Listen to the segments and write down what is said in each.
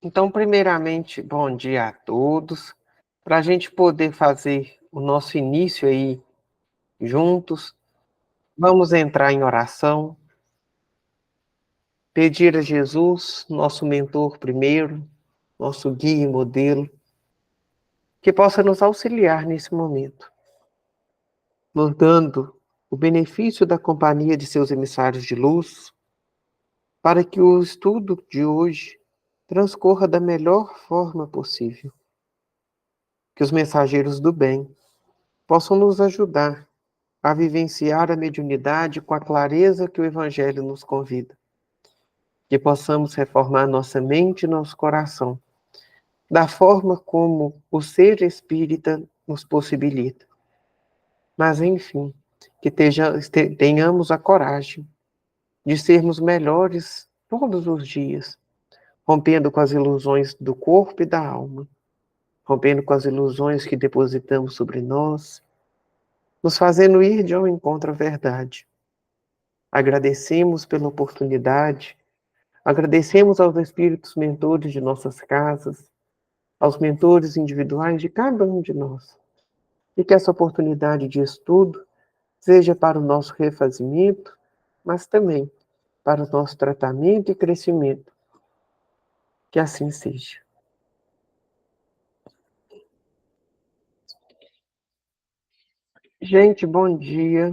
Então, primeiramente, bom dia a todos. Para a gente poder fazer o nosso início aí juntos, vamos entrar em oração, pedir a Jesus, nosso mentor primeiro, nosso guia e modelo, que possa nos auxiliar nesse momento, nos dando o benefício da companhia de seus emissários de luz, para que o estudo de hoje transcorra da melhor forma possível. Que os mensageiros do bem possam nos ajudar a vivenciar a mediunidade com a clareza que o Evangelho nos convida. Que possamos reformar nossa mente e nosso coração, da forma como o ser espírita nos possibilita. Mas, enfim, que tenhamos a coragem de sermos melhores todos os dias, rompendo com as ilusões do corpo e da alma, rompendo com as ilusões que depositamos sobre nós, nos fazendo ir de ao encontro à verdade. Agradecemos pela oportunidade, agradecemos aos espíritos mentores de nossas casas, aos mentores individuais de cada um de nós, e que essa oportunidade de estudo seja para o nosso refazimento, mas também para o nosso tratamento e crescimento. Que assim seja. Gente, bom dia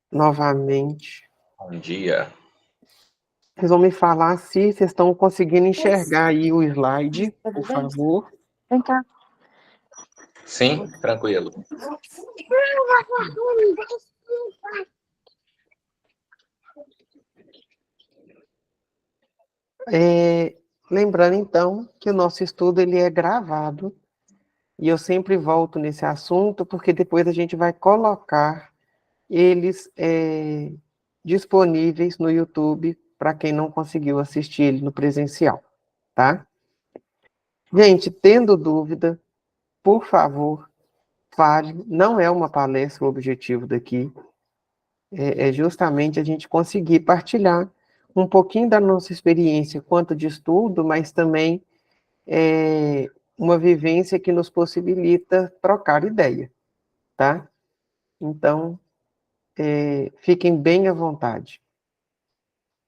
novamente. Bom dia. Vocês vão me falar se vocês estão conseguindo enxergar aí o slide, por favor. Vem cá. Sim, tranquilo. Lembrando, então, que o nosso estudo ele é gravado, e eu sempre volto nesse assunto, porque depois a gente vai colocar eles disponíveis no YouTube, para quem não conseguiu assistir ele no presencial, tá? Gente, tendo dúvida, por favor, fale. Não é uma palestra o objetivo daqui, é justamente a gente conseguir partilhar um pouquinho da nossa experiência quanto de estudo, mas também uma vivência que nos possibilita trocar ideia, tá? Então, fiquem bem à vontade.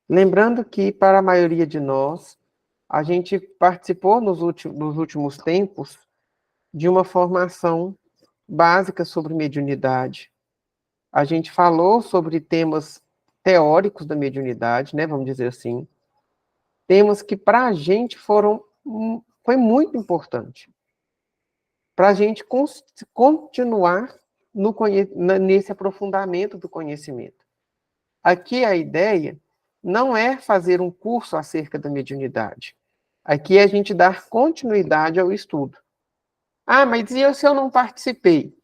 Lembrando que, para a maioria de nós, a gente participou nos últimos tempos de uma formação básica sobre mediunidade. A gente falou sobre temas teóricos da mediunidade, né, vamos dizer assim, temas que para a gente foi muito importante, para a gente continuar nesse aprofundamento do conhecimento. Aqui a ideia não é fazer um curso acerca da mediunidade. Aqui é a gente dar continuidade ao estudo. Ah, mas e se eu não participei?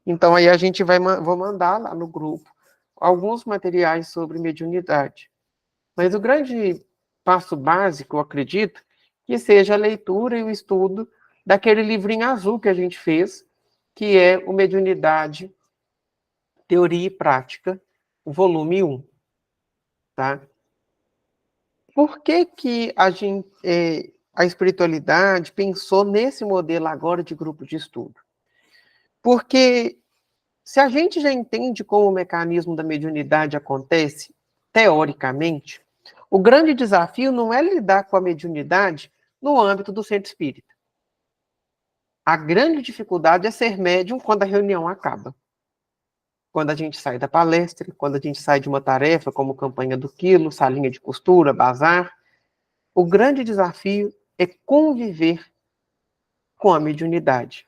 Então aí a gente vou mandar lá no grupo alguns materiais sobre mediunidade. Mas o grande passo básico, eu acredito, que seja a leitura e o estudo daquele livrinho azul que a gente fez, que é o Mediunidade, Teoria e Prática, o volume 1. Tá? Por que a espiritualidade pensou nesse modelo agora de grupo de estudo? Porque se a gente já entende como o mecanismo da mediunidade acontece, teoricamente, o grande desafio não é lidar com a mediunidade no âmbito do centro espírita. A grande dificuldade é ser médium quando a reunião acaba. Quando a gente sai da palestra, quando a gente sai de uma tarefa como campanha do quilo, salinha de costura, bazar, o grande desafio é conviver com a mediunidade,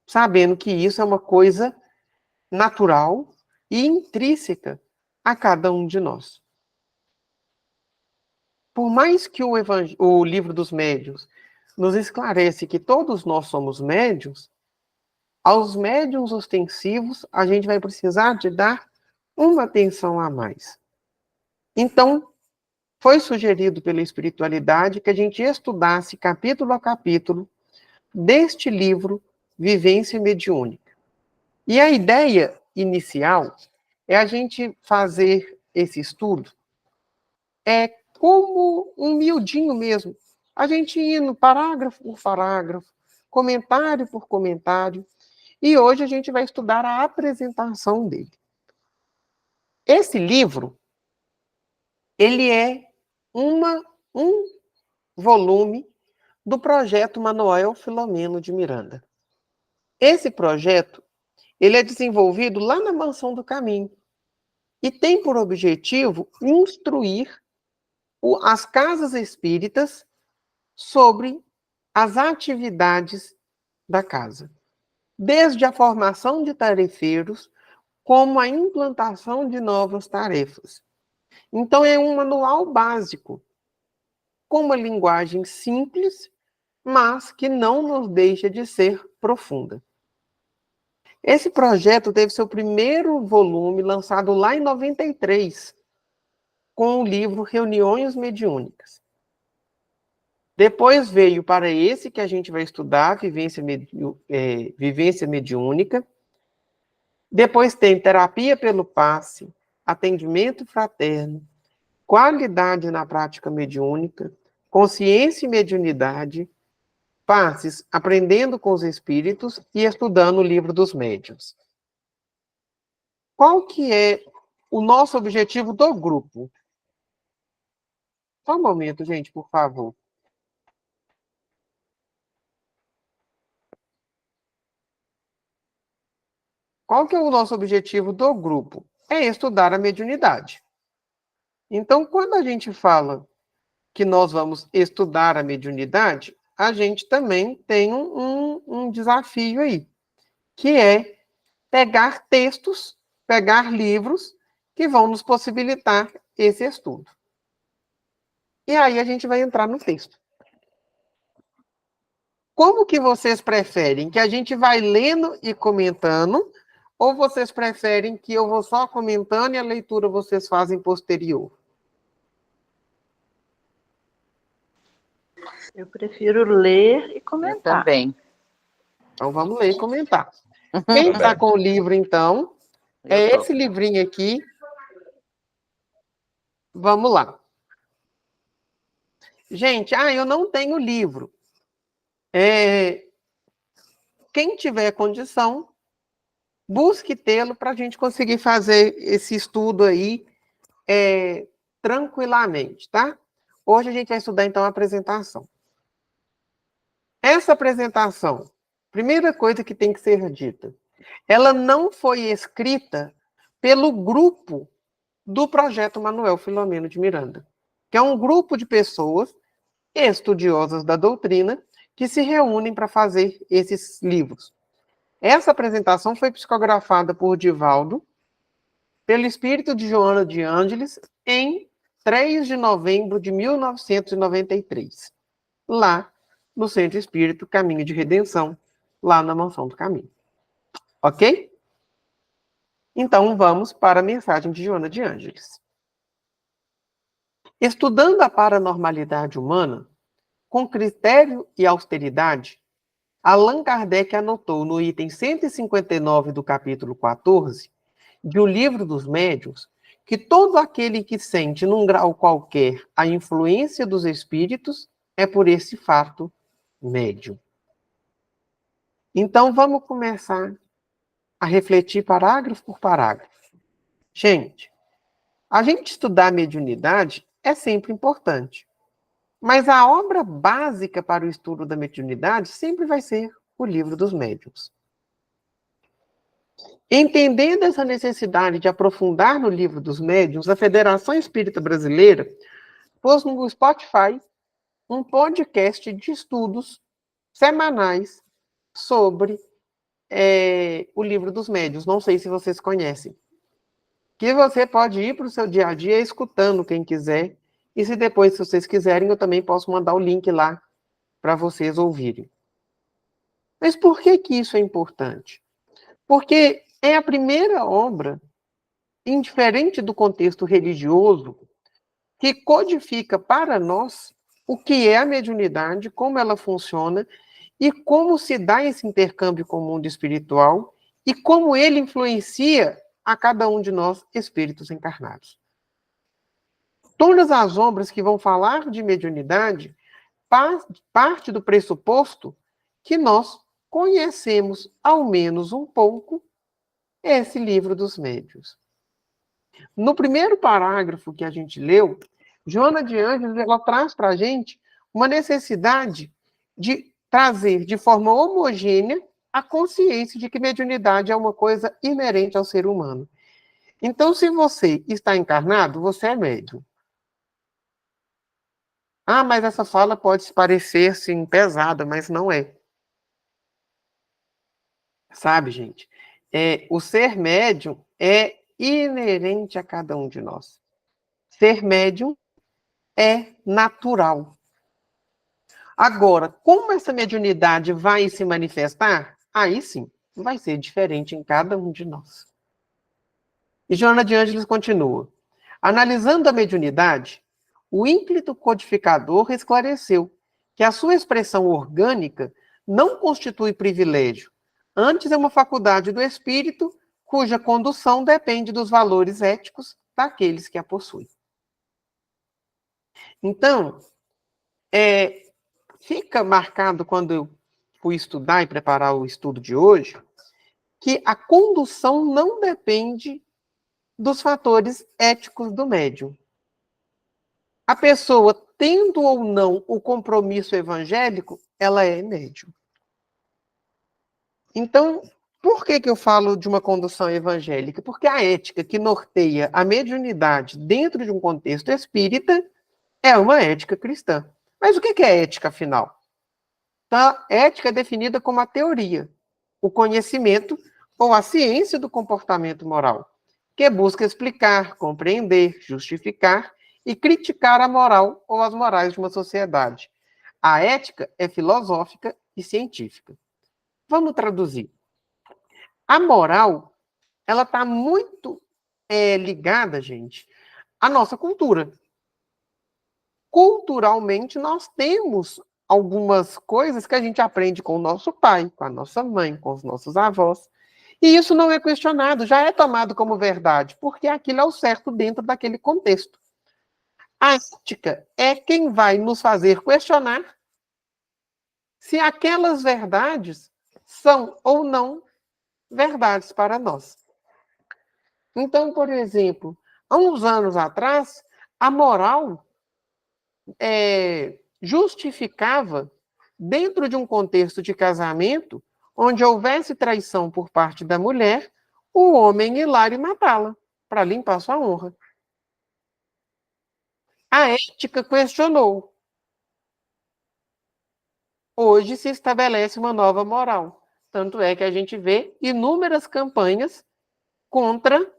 sabendo que isso é uma coisa natural e intrínseca a cada um de nós. Por mais que o livro dos médiuns nos esclarece que todos nós somos médiuns, aos médiuns ostensivos a gente vai precisar de dar uma atenção a mais. Então, foi sugerido pela espiritualidade que a gente estudasse capítulo a capítulo deste livro Vivência Mediúnica. E a ideia inicial é a gente fazer esse estudo como um miudinho mesmo, A gente indo parágrafo por parágrafo, comentário por comentário, e hoje a gente vai estudar a apresentação dele. Esse livro, ele é um volume do projeto Manuel Filomeno de Miranda. Esse projeto, ele é desenvolvido lá na Mansão do Caminho e tem por objetivo instruir as casas espíritas sobre as atividades da casa, desde a formação de tarefeiros, como a implantação de novas tarefas. Então, é um manual básico, com uma linguagem simples, mas que não nos deixa de ser profunda. Esse projeto teve seu primeiro volume lançado lá em 93, com o livro Reuniões Mediúnicas. Depois veio para esse que a gente vai estudar, Vivência Mediúnica. Depois tem Terapia pelo Passe, Atendimento Fraterno, Qualidade na Prática Mediúnica, Consciência e Mediunidade, Passes, Aprendendo com os Espíritos e Estudando o Livro dos Médiuns. Qual que é o nosso objetivo do grupo? Só um momento, gente, por favor. Qual que é o nosso objetivo do grupo? É estudar a mediunidade. Então, quando a gente fala que nós vamos estudar a mediunidade, a gente também tem um desafio aí, que é pegar textos, pegar livros que vão nos possibilitar esse estudo. E aí a gente vai entrar no texto. Como que vocês preferem? Que a gente vai lendo e comentando, ou vocês preferem que eu vou só comentando e a leitura vocês fazem posterior? Eu prefiro ler e comentar. Eu também. Então vamos ler e comentar. Quem está com o livro, então, é esse livrinho aqui. Vamos lá. Gente, eu não tenho livro. Quem tiver condição, busque tê-lo para a gente conseguir fazer esse estudo aí tranquilamente, tá? Hoje a gente vai estudar, então, a apresentação. Essa apresentação, primeira coisa que tem que ser dita, ela não foi escrita pelo grupo do Projeto Manuel Filomeno de Miranda, que é um grupo de pessoas estudiosas da doutrina que se reúnem para fazer esses livros. Essa apresentação foi psicografada por Divaldo, pelo espírito de Joana de Ângeles, em 3 de novembro de 1993, lá no Centro Espírito Caminho de Redenção, lá na Mansão do Caminho. Ok? Então, vamos para a mensagem de Joana de Ângeles. Estudando a paranormalidade humana, com critério e austeridade, Allan Kardec anotou no item 159 do capítulo 14 de O Livro dos Médiuns que todo aquele que sente, num grau qualquer, a influência dos espíritos é por esse fato médium. Então, vamos começar a refletir parágrafo por parágrafo. Gente, a gente estudar a mediunidade é sempre importante, mas a obra básica para o estudo da mediunidade sempre vai ser o Livro dos Médiuns. Entendendo essa necessidade de aprofundar no Livro dos Médiuns, a Federação Espírita Brasileira pôs no Spotify um podcast de estudos semanais sobre o Livro dos Médiuns. Não sei se vocês conhecem. Que você pode ir para o seu dia a dia escutando quem quiser. E se depois, se vocês quiserem, eu também posso mandar o link lá para vocês ouvirem. Mas por que isso é importante? Porque é a primeira obra, indiferente do contexto religioso, que codifica para nós o que é a mediunidade, como ela funciona e como se dá esse intercâmbio com o mundo espiritual e como ele influencia a cada um de nós, espíritos encarnados. Todas as obras que vão falar de mediunidade parte do pressuposto que nós conhecemos, ao menos um pouco, esse livro dos médiuns. No primeiro parágrafo que a gente leu, Joana de Ângeles, ela traz para a gente uma necessidade de trazer de forma homogênea a consciência de que mediunidade é uma coisa inerente ao ser humano. Então, se você está encarnado, você é médium. Ah, mas essa fala pode parecer, sim, pesada, mas não é. Sabe, gente? O ser médium é inerente a cada um de nós. Ser médium é natural. Agora, como essa mediunidade vai se manifestar? Aí sim, vai ser diferente em cada um de nós. E Joana de Ângeles continua. Analisando a mediunidade, o ínclito codificador esclareceu que a sua expressão orgânica não constitui privilégio, antes é uma faculdade do espírito cuja condução depende dos valores éticos daqueles que a possuem. Então, fica marcado quando eu fui estudar e preparar o estudo de hoje, que a condução não depende dos fatores éticos do médium. A pessoa, tendo ou não o compromisso evangélico, ela é médium. Então, por que eu falo de uma condução evangélica? Porque a ética que norteia a mediunidade dentro de um contexto espírita é uma ética cristã. Mas o que é ética, afinal? Então, ética é definida como a teoria, o conhecimento ou a ciência do comportamento moral, que busca explicar, compreender, justificar e criticar a moral ou as morais de uma sociedade. A ética é filosófica e científica. Vamos traduzir. A moral, ela está muito ligada, gente, à nossa cultura. Culturalmente, nós temos algumas coisas que a gente aprende com o nosso pai, com a nossa mãe, com os nossos avós. E isso não é questionado, já é tomado como verdade, porque aquilo é o certo dentro daquele contexto. A ética é quem vai nos fazer questionar se aquelas verdades são ou não verdades para nós. Então, por exemplo, há uns anos atrás, a moral justificava, dentro de um contexto de casamento, onde houvesse traição por parte da mulher, o homem ir lá e matá-la, para limpar sua honra. A ética questionou. Hoje se estabelece uma nova moral. Tanto é que a gente vê inúmeras campanhas contra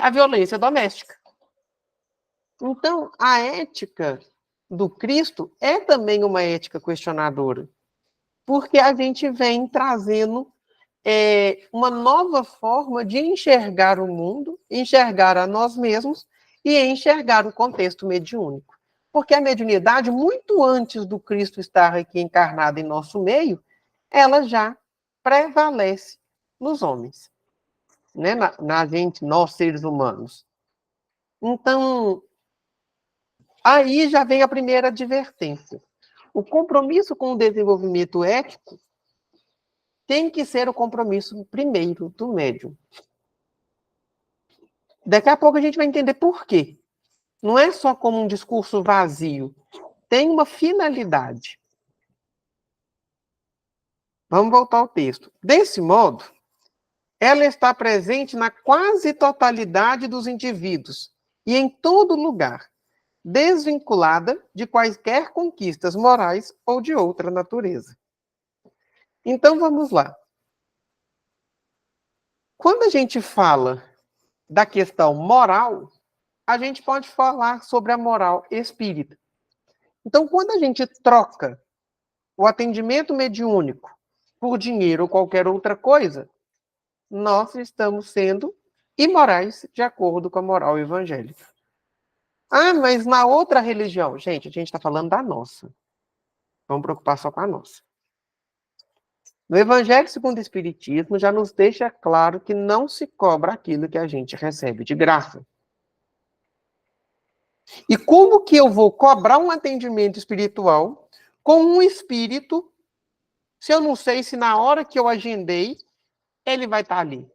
a violência doméstica. Então, a ética do Cristo é também uma ética questionadora, porque a gente vem trazendo uma nova forma de enxergar o mundo, enxergar a nós mesmos e enxergar o contexto mediúnico. Porque a mediunidade, muito antes do Cristo estar aqui encarnado em nosso meio, ela já prevalece nos homens, né? na gente, nós seres humanos. Então, aí já vem a primeira advertência. O compromisso com o desenvolvimento ético tem que ser o compromisso primeiro do médium. Daqui a pouco a gente vai entender por quê. Não é só como um discurso vazio. Tem uma finalidade. Vamos voltar ao texto. Desse modo, ela está presente na quase totalidade dos indivíduos e em todo lugar, desvinculada de quaisquer conquistas morais ou de outra natureza. Então, vamos lá. Quando a gente fala da questão moral, a gente pode falar sobre a moral espírita. Então, quando a gente troca o atendimento mediúnico por dinheiro ou qualquer outra coisa, nós estamos sendo imorais de acordo com a moral evangélica. Ah, mas na outra religião, gente, a gente está falando da nossa. Vamos preocupar só com a nossa. No Evangelho segundo o Espiritismo, já nos deixa claro que não se cobra aquilo que a gente recebe de graça. E como que eu vou cobrar um atendimento espiritual com um espírito, se eu não sei se na hora que eu agendei, ele vai estar ali?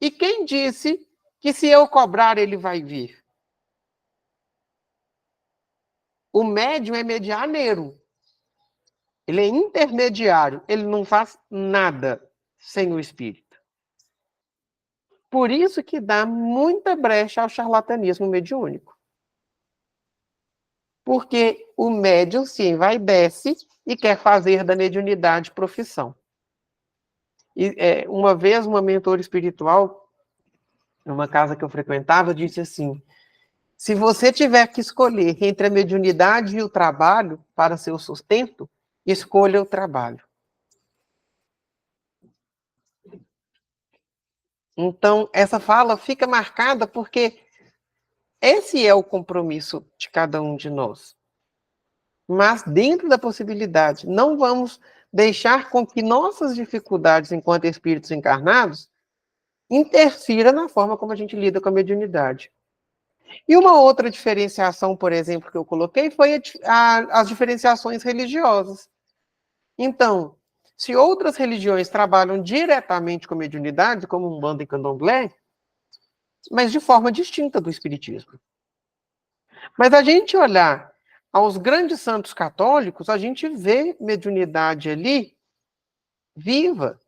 E quem disse que se eu cobrar, ele vai vir? O médium é medianeiro. Ele é intermediário. Ele não faz nada sem o espírito. Por isso que dá muita brecha ao charlatanismo mediúnico. Porque o médium se envaidece e quer fazer da mediunidade profissão. E, uma vez, uma mentora espiritual, numa casa que eu frequentava, disse assim: se você tiver que escolher entre a mediunidade e o trabalho para seu sustento, escolha o trabalho. Então, essa fala fica marcada porque esse é o compromisso de cada um de nós. Mas, dentro da possibilidade, não vamos deixar com que nossas dificuldades enquanto espíritos encarnados interfira na forma como a gente lida com a mediunidade. E uma outra diferenciação, por exemplo, que eu coloquei foi as diferenciações religiosas. Então, se outras religiões trabalham diretamente com a mediunidade, como Umbanda e Candomblé, mas de forma distinta do espiritismo. Mas a gente olhar aos grandes santos católicos, a gente vê mediunidade ali viva.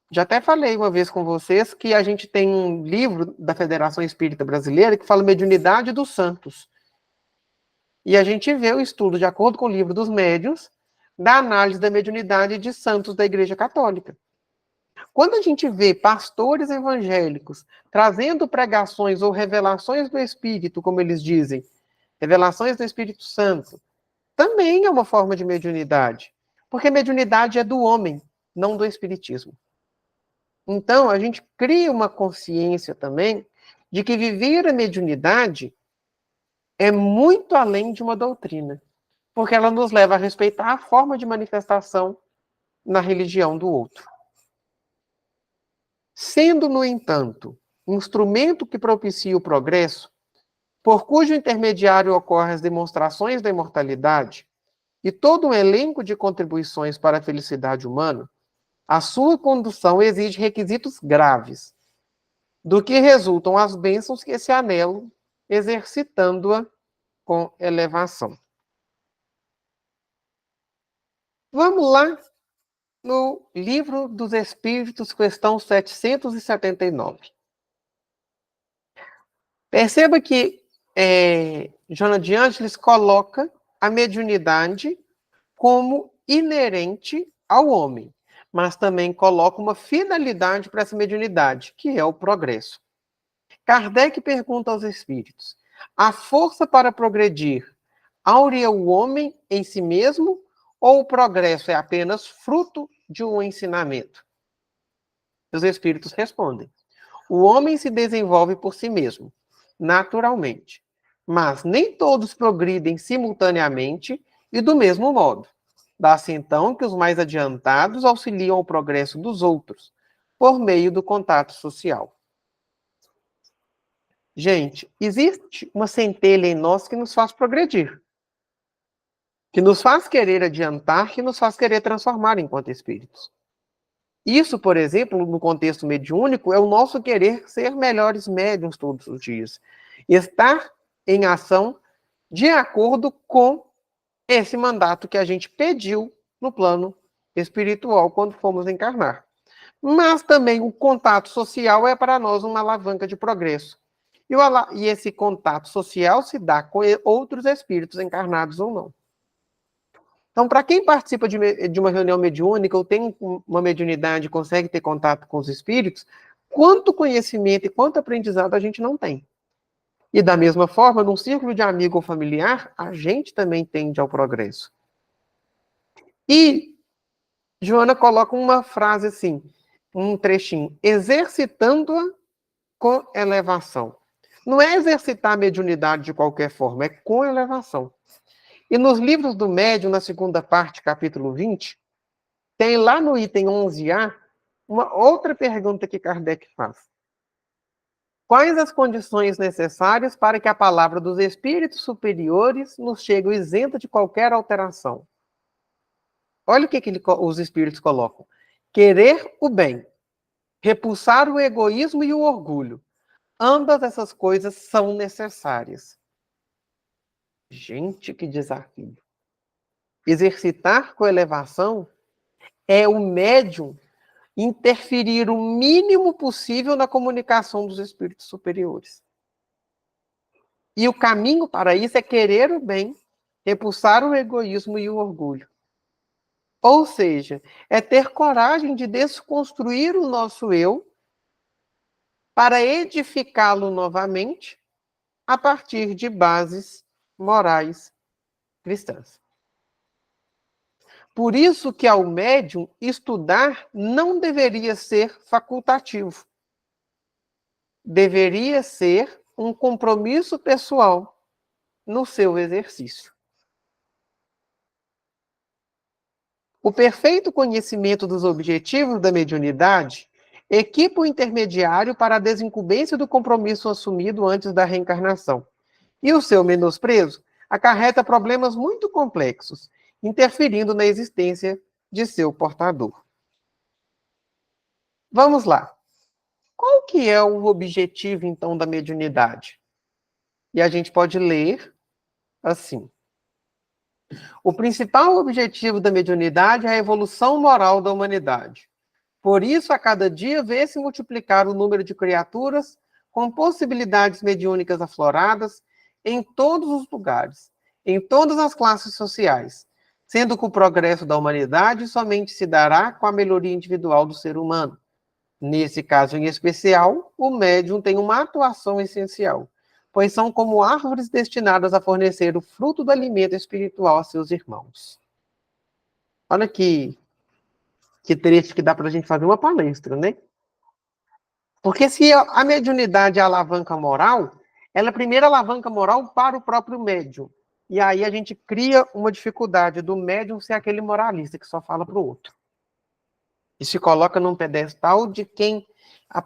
Já até falei uma vez com vocês que a gente tem um livro da Federação Espírita Brasileira que fala Mediunidade dos Santos. E a gente vê o estudo, de acordo com o livro dos médiuns, da análise da mediunidade de santos da Igreja Católica. Quando a gente vê pastores evangélicos trazendo pregações ou revelações do Espírito, como eles dizem, revelações do Espírito Santo, também é uma forma de mediunidade. Porque mediunidade é do homem, não do espiritismo. Então, a gente cria uma consciência também de que viver a mediunidade é muito além de uma doutrina, porque ela nos leva a respeitar a forma de manifestação na religião do outro. Sendo, no entanto, um instrumento que propicia o progresso, por cujo intermediário ocorrem as demonstrações da imortalidade e todo um elenco de contribuições para a felicidade humana, a sua condução exige requisitos graves, do que resultam as bênçãos que se anelam, exercitando-a com elevação. Vamos lá no Livro dos Espíritos, questão 779. Perceba que Joana de Ângeles coloca a mediunidade como inerente ao homem, mas também coloca uma finalidade para essa mediunidade, que é o progresso. Kardec pergunta aos espíritos: a força para progredir áurea o homem em si mesmo ou o progresso é apenas fruto de um ensinamento? Os espíritos respondem: o homem se desenvolve por si mesmo, naturalmente, mas nem todos progridem simultaneamente e do mesmo modo. Dá-se então que os mais adiantados auxiliam o progresso dos outros, por meio do contato social. Gente, existe uma centelha em nós que nos faz progredir, que nos faz querer adiantar, que nos faz querer transformar enquanto espíritos. Isso, por exemplo, no contexto mediúnico, é o nosso querer ser melhores médiuns todos os dias. Estar em ação de acordo com esse mandato que a gente pediu no plano espiritual quando fomos encarnar. Mas também o contato social é para nós uma alavanca de progresso. E esse contato social se dá com outros espíritos encarnados ou não. Então, para quem participa de uma reunião mediúnica ou tem uma mediunidade e consegue ter contato com os espíritos, quanto conhecimento e quanto aprendizado a gente não tem. E da mesma forma, num círculo de amigo ou familiar, a gente também tende ao progresso. E Joana coloca uma frase assim, um trechinho: exercitando-a com elevação. Não é exercitar a mediunidade de qualquer forma, é com elevação. E nos livros do médium, na segunda parte, capítulo 20, tem lá no item 11A, uma outra pergunta que Kardec faz. Quais as condições necessárias para que a palavra dos espíritos superiores nos chegue isenta de qualquer alteração? Olha o que os espíritos colocam. Querer o bem, repulsar o egoísmo e o orgulho. Ambas essas coisas são necessárias. Gente, que desafio. Exercitar com elevação é o médium interferir o mínimo possível na comunicação dos espíritos superiores. E o caminho para isso é querer o bem, repulsar o egoísmo e o orgulho. Ou seja, é ter coragem de desconstruir o nosso eu para edificá-lo novamente a partir de bases morais cristãs. Por isso que ao médium estudar não deveria ser facultativo. Deveria ser um compromisso pessoal no seu exercício. O perfeito conhecimento dos objetivos da mediunidade equipa o intermediário para a desincumbência do compromisso assumido antes da reencarnação. E o seu menosprezo acarreta problemas muito complexos, interferindo na existência de seu portador. Vamos lá. Qual que é o objetivo, então, da mediunidade? E a gente pode ler assim. O principal objetivo da mediunidade é a evolução moral da humanidade. Por isso, a cada dia vê-se multiplicar o número de criaturas com possibilidades mediúnicas afloradas em todos os lugares, em todas as classes sociais, sendo que o progresso da humanidade somente se dará com a melhoria individual do ser humano. Nesse caso em especial, o médium tem uma atuação essencial, pois são como árvores destinadas a fornecer o fruto do alimento espiritual a seus irmãos. Olha que trecho que dá para a gente fazer uma palestra, né? Porque se a mediunidade é a alavanca moral, ela é a primeira alavanca moral para o próprio médium. E aí a gente cria uma dificuldade do médium ser aquele moralista que só fala para o outro. E se coloca num pedestal de quem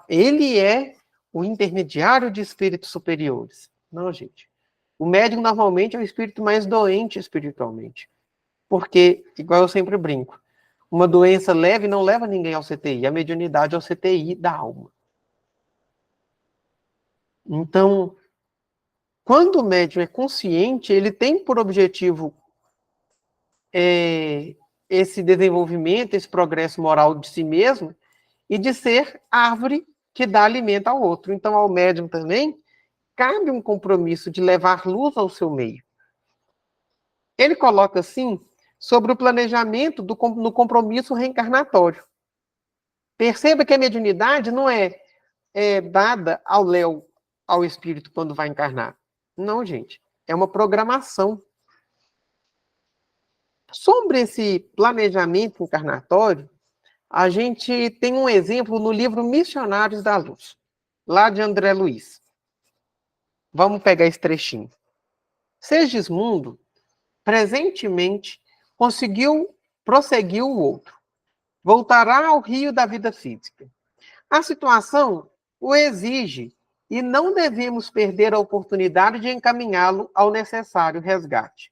ele é o intermediário de espíritos superiores. Não, gente. O médium normalmente é o espírito mais doente espiritualmente. Porque, igual eu sempre brinco, uma doença leve não leva ninguém ao CTI. A mediunidade é o CTI da alma. Então, quando o médium é consciente, ele tem por objetivo esse desenvolvimento, esse progresso moral de si mesmo e de ser árvore que dá alimento ao outro. Então, ao médium também cabe um compromisso de levar luz ao seu meio. Ele coloca, assim, sobre o planejamento no compromisso reencarnatório. Perceba que a mediunidade não é dada ao espírito quando vai encarnar. Não, gente. É uma programação. Sobre esse planejamento encarnatório, a gente tem um exemplo no livro Missionários da Luz, lá de André Luiz. Vamos pegar esse trechinho. Segismundo, presentemente, prosseguiu o outro. Voltará ao rio da vida física. A situação o exige e não devemos perder a oportunidade de encaminhá-lo ao necessário resgate.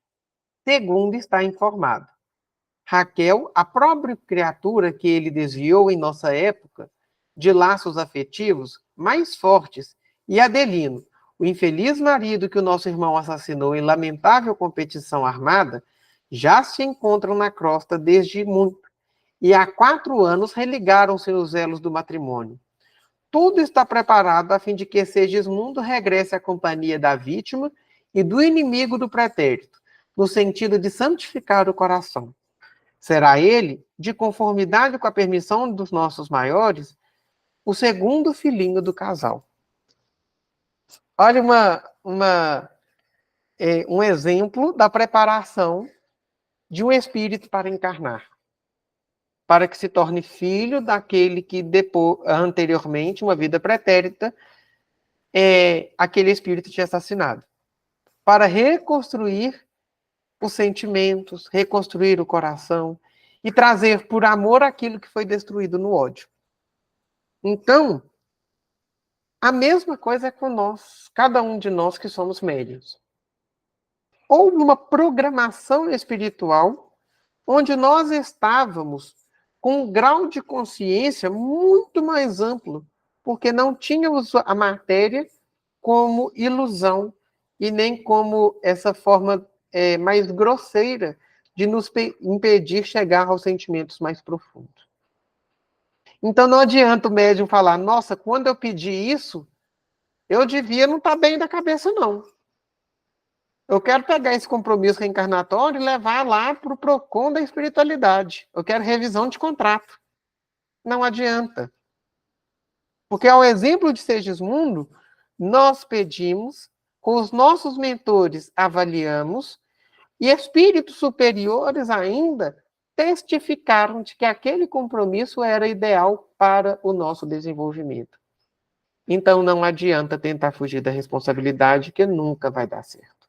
Segundo está informado. Raquel, a própria criatura que ele desviou em nossa época de laços afetivos mais fortes, e Adelino, o infeliz marido que o nosso irmão assassinou em lamentável competição armada, já se encontram na crosta desde muito, e há 4 anos religaram seus elos do matrimônio. Tudo está preparado a fim de que Segismundo regresse à companhia da vítima e do inimigo do pretérito, no sentido de santificar o coração. Será ele, de conformidade com a permissão dos nossos maiores, o segundo filhinho do casal. Olha um exemplo da preparação de um espírito para encarnar, para que se torne filho daquele que anteriormente, uma vida pretérita, aquele espírito tinha assassinado, para reconstruir os sentimentos, reconstruir o coração e trazer por amor aquilo que foi destruído no ódio. Então, A mesma coisa é com nós, cada um de nós que somos médiuns. Houve uma programação espiritual onde nós estávamos com um grau de consciência muito mais amplo, porque não tínhamos a matéria como ilusão e nem como essa forma mais grosseira de nos impedir chegar aos sentimentos mais profundos. Então não adianta o médium falar, nossa, quando eu pedi isso, eu devia não estar bem da cabeça, não. Eu quero pegar esse compromisso reencarnatório e levar lá para o PROCON da espiritualidade. Eu quero revisão de contrato. Não adianta. Porque, ao exemplo de Segismundo, nós pedimos, com os nossos mentores avaliamos, e espíritos superiores ainda testificaram de que aquele compromisso era ideal para o nosso desenvolvimento. Então, não adianta tentar fugir da responsabilidade, que nunca vai dar certo.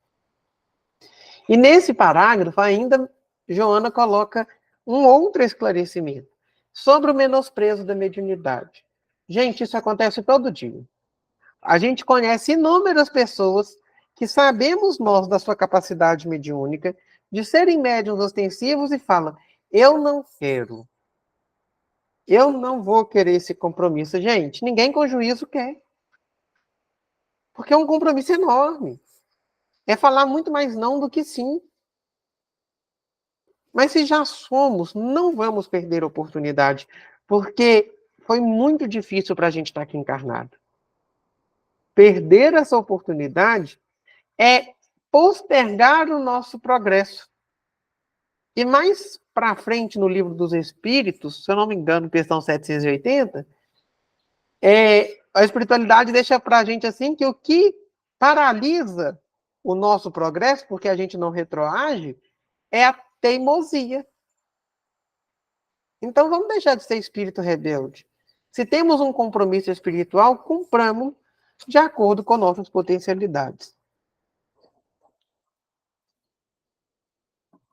E nesse parágrafo, ainda, Joana coloca um outro esclarecimento sobre o menosprezo da mediunidade. Gente, isso acontece todo dia. A gente conhece inúmeras pessoas que sabemos nós da sua capacidade mediúnica, de serem médiuns ostensivos e falam, eu não quero. Eu não vou querer esse compromisso. Gente, ninguém com juízo quer. Porque é um compromisso enorme. É falar muito mais não do que sim. Mas se já somos, não vamos perder a oportunidade, porque foi muito difícil para a gente estar aqui encarnado. Perder essa oportunidade é postergar o nosso progresso. E mais para frente, no Livro dos Espíritos, se eu não me engano, questão 780, a espiritualidade deixa para a gente assim que o que paralisa o nosso progresso, porque a gente não retroage, é a teimosia. Então, vamos deixar de ser espírito rebelde. Se temos um compromisso espiritual, cumpramos de acordo com nossas potencialidades.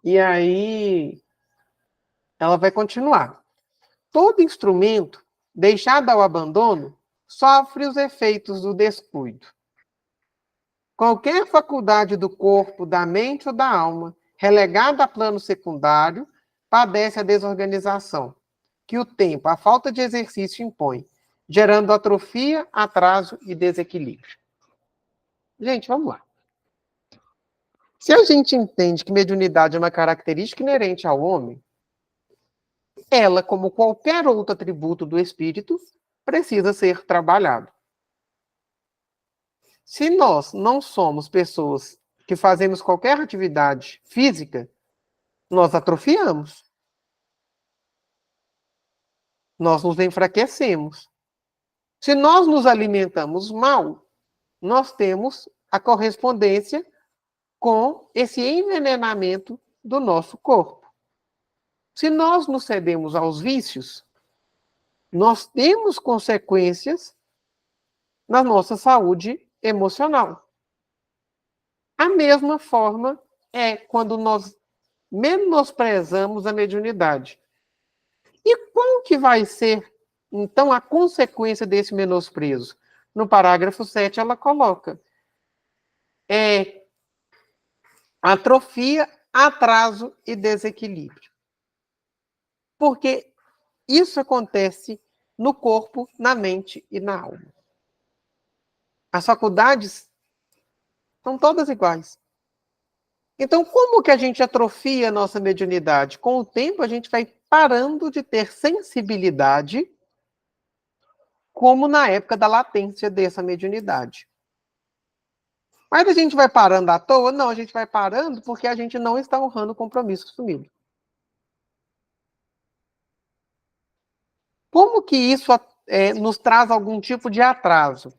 E aí, ela vai continuar. Todo instrumento deixado ao abandono sofre os efeitos do descuido. Qualquer faculdade do corpo, da mente ou da alma, relegada a plano secundário, padece a desorganização, que o tempo, a falta de exercício impõe, gerando atrofia, atraso e desequilíbrio. Gente, vamos lá. Se a gente entende que mediunidade é uma característica inerente ao homem, ela, como qualquer outro atributo do espírito, precisa ser trabalhado. Se nós não somos pessoas que fazemos qualquer atividade física, nós atrofiamos. Nós nos enfraquecemos. Se nós nos alimentamos mal, nós temos a correspondência com esse envenenamento do nosso corpo. Se nós nos cedemos aos vícios, nós temos consequências na nossa saúde emocional. A mesma forma é quando nós menosprezamos a mediunidade. E qual que vai ser, então, a consequência desse menosprezo? No parágrafo 7, ela coloca atrofia, atraso e desequilíbrio. Porque isso acontece no corpo, na mente e na alma. As faculdades são todas iguais. Então, como que a gente atrofia a nossa mediunidade? Com o tempo, a gente vai parando de ter sensibilidade, como na época da latência dessa mediunidade. Mas a gente vai parando à toa? Não, a gente vai parando porque a gente não está honrando o compromisso assumido. Como que isso nos traz algum tipo de atraso?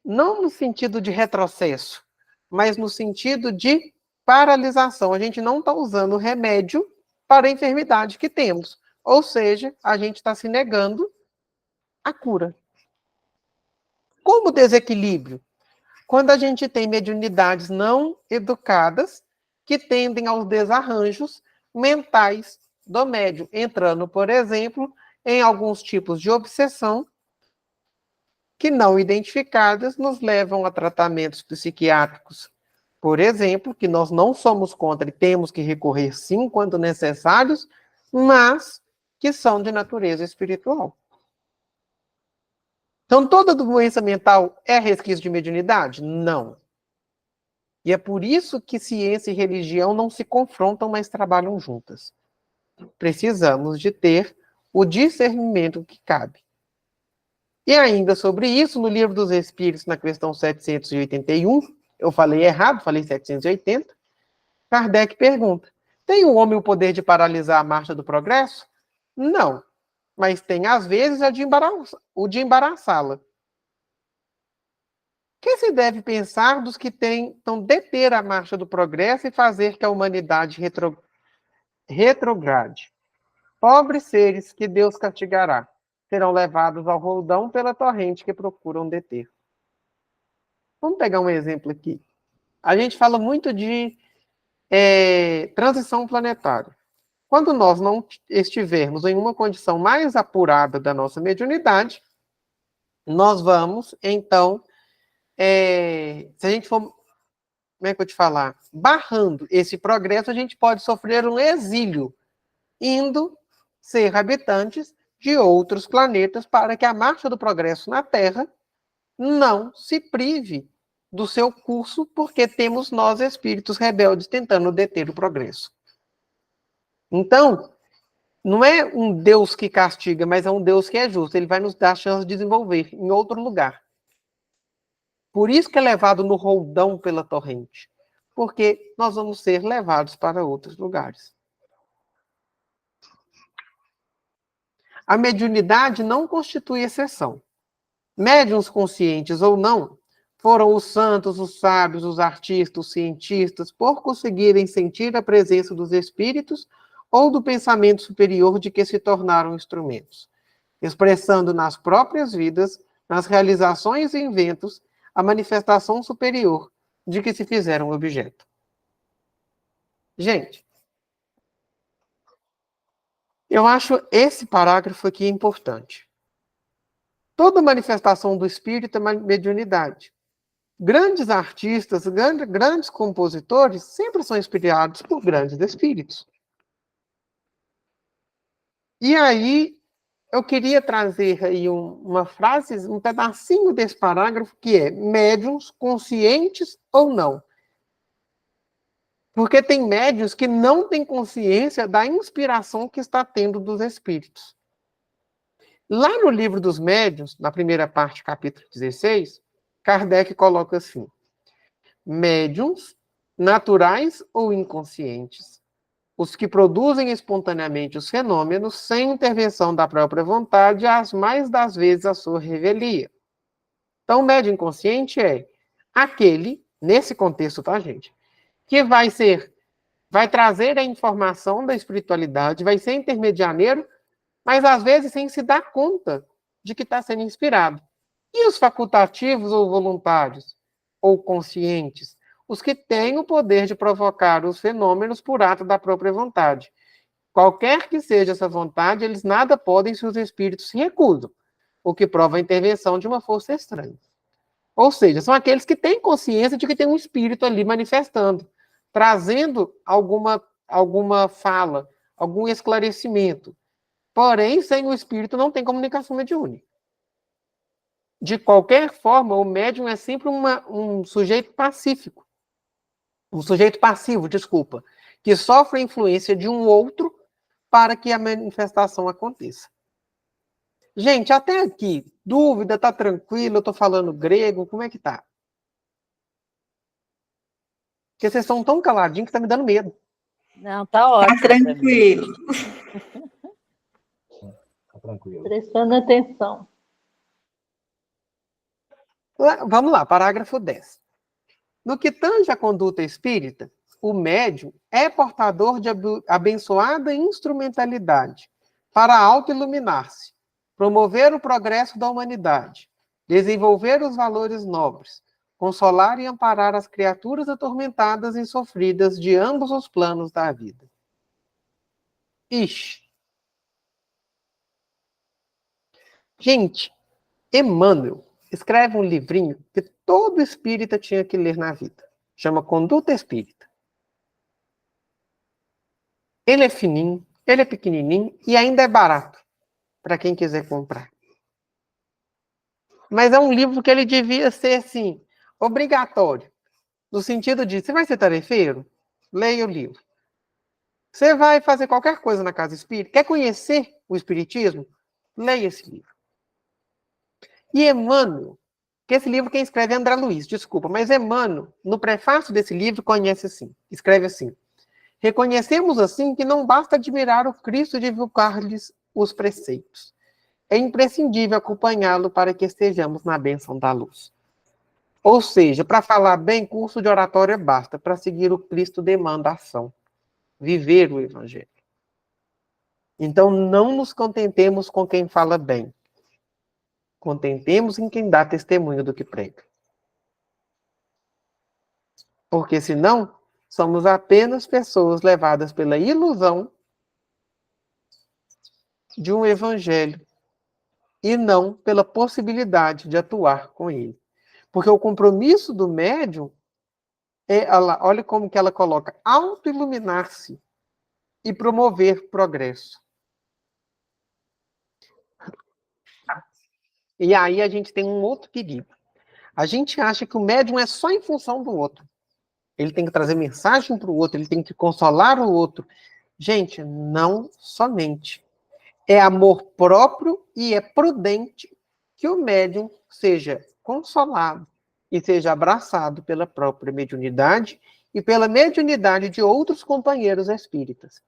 Não no sentido de retrocesso, mas no sentido de paralisação. A gente não está usando o remédio para a enfermidade que temos. Ou seja, a gente está se negando à cura. Como desequilíbrio? Quando a gente tem mediunidades não educadas que tendem aos desarranjos mentais do médium, entrando, por exemplo, em alguns tipos de obsessão que não identificadas nos levam a tratamentos psiquiátricos, por exemplo, que nós não somos contra e temos que recorrer sim quando necessários, mas que são de natureza espiritual. Então, toda doença mental é resquício de mediunidade? Não. E é por isso que ciência e religião não se confrontam, mas trabalham juntas. Precisamos de ter o discernimento que cabe. E ainda sobre isso, no Livro dos Espíritos, na questão 781, eu falei errado, falei 780, Kardec pergunta, tem o homem o poder de paralisar a marcha do progresso? Não, mas tem, às vezes, o de embaraçá-la. Que se deve pensar dos que tentam deter a marcha do progresso e fazer que a humanidade retrograde? Pobres seres que Deus castigará, serão levados ao roldão pela torrente que procuram deter. Vamos pegar um exemplo aqui. A gente fala muito de transição planetária. Quando nós não estivermos em uma condição mais apurada da nossa mediunidade, nós vamos, então, se a gente for, como é que eu te falar, barrando esse progresso, a gente pode sofrer um exílio, indo ser habitantes de outros planetas para que a marcha do progresso na Terra não se prive do seu curso, porque temos nós, espíritos rebeldes, tentando deter o progresso. Então, não é um Deus que castiga, mas é um Deus que é justo. Ele vai nos dar a chance de desenvolver em outro lugar. Por isso que é levado no roldão pela torrente. Porque nós vamos ser levados para outros lugares. A mediunidade não constitui exceção. Médiuns conscientes ou não, foram os santos, os sábios, os artistas, os cientistas, por conseguirem sentir a presença dos espíritos ou do pensamento superior de que se tornaram instrumentos, expressando nas próprias vidas, nas realizações e inventos, a manifestação superior de que se fizeram objeto. Gente, eu acho esse parágrafo aqui importante. Toda manifestação do espírito é mediunidade. Grandes artistas, grandes compositores sempre são inspirados por grandes espíritos. E aí, eu queria trazer aí uma frase, um pedacinho desse parágrafo, que é médiuns conscientes ou não. Porque tem médiuns que não têm consciência da inspiração que está tendo dos espíritos. Lá no Livro dos Médiuns, na primeira parte, capítulo 16, Kardec coloca assim: médiuns naturais ou inconscientes, os que produzem espontaneamente os fenômenos sem intervenção da própria vontade, as mais das vezes a sua revelia. Então, o médium inconsciente é aquele, nesse contexto, tá, gente, que vai trazer a informação da espiritualidade, vai ser intermediário, mas às vezes sem se dar conta de que está sendo inspirado. E os facultativos ou voluntários, ou conscientes, os que têm o poder de provocar os fenômenos por ato da própria vontade. Qualquer que seja essa vontade, eles nada podem se os espíritos se recusam, o que prova a intervenção de uma força estranha. Ou seja, são aqueles que têm consciência de que tem um espírito ali manifestando, trazendo alguma fala, algum esclarecimento. Porém, sem o espírito não tem comunicação mediúnica. De qualquer forma, o médium é sempre um sujeito pacífico. Um sujeito passivo, desculpa, que sofre a influência de um outro para que a manifestação aconteça. Gente, até aqui, dúvida, tá tranquilo, eu tô falando grego, como é que tá? Porque vocês estão tão caladinhos que tá me dando medo. Não, tá ótimo. Tá tranquilo. Tá tranquilo. Prestando atenção. Vamos lá, parágrafo 10. No que tange a conduta espírita, o médium é portador de abençoada instrumentalidade para auto-iluminar-se, promover o progresso da humanidade, desenvolver os valores nobres, consolar e amparar as criaturas atormentadas e sofridas de ambos os planos da vida. Ixi. Gente, Emmanuel, escreve um livrinho que todo espírita tinha que ler na vida. Chama Conduta Espírita. Ele é fininho, ele é pequenininho e ainda é barato para quem quiser comprar. Mas é um livro que ele devia ser, assim, obrigatório. No sentido de, você vai ser tarefeiro? Leia o livro. Você vai fazer qualquer coisa na casa espírita? Quer conhecer o espiritismo? Leia esse livro. E Emmanuel, que esse livro quem escreve é André Luiz, desculpa, mas Emmanuel, no prefácio desse livro, conhece assim, escreve assim: reconhecemos assim que não basta admirar o Cristo e divulgar-lhes os preceitos. É imprescindível acompanhá-lo para que estejamos na bênção da luz. Ou seja, para falar bem, curso de oratória basta. Para seguir o Cristo demanda ação. Viver o Evangelho. Então, não nos contentemos com quem fala bem. Contentemos em quem dá testemunho do que prega. Porque senão, somos apenas pessoas levadas pela ilusão de um Evangelho e não pela possibilidade de atuar com ele. Porque o compromisso do médium é, olha como que ela coloca, auto-iluminar-se e promover progresso. E aí a gente tem um outro perigo. A gente acha que o médium é só em função do outro. Ele tem que trazer mensagem para o outro, ele tem que consolar o outro. Gente, não somente. É amor próprio e é prudente que o médium seja consolado e seja abraçado pela própria mediunidade e pela mediunidade de outros companheiros espíritas.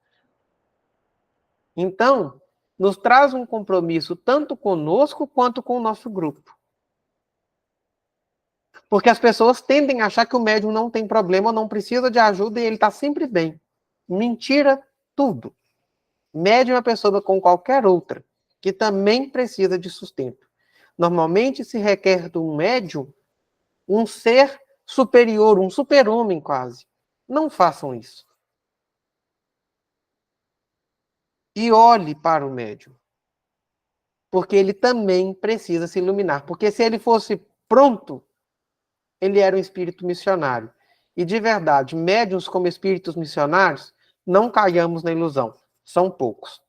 Então, nos traz um compromisso tanto conosco quanto com o nosso grupo. Porque as pessoas tendem a achar que o médium não tem problema, não precisa de ajuda e ele está sempre bem. Mentira tudo. Médium é uma pessoa como qualquer outra, que também precisa de sustento. Normalmente se requer de um médium um ser superior, um super-homem quase. Não façam isso. E olhe para o médium. Porque ele também precisa se iluminar. Porque se ele fosse pronto, ele era um espírito missionário. E de verdade, médiuns como espíritos missionários, não caiamos na ilusão. São poucos.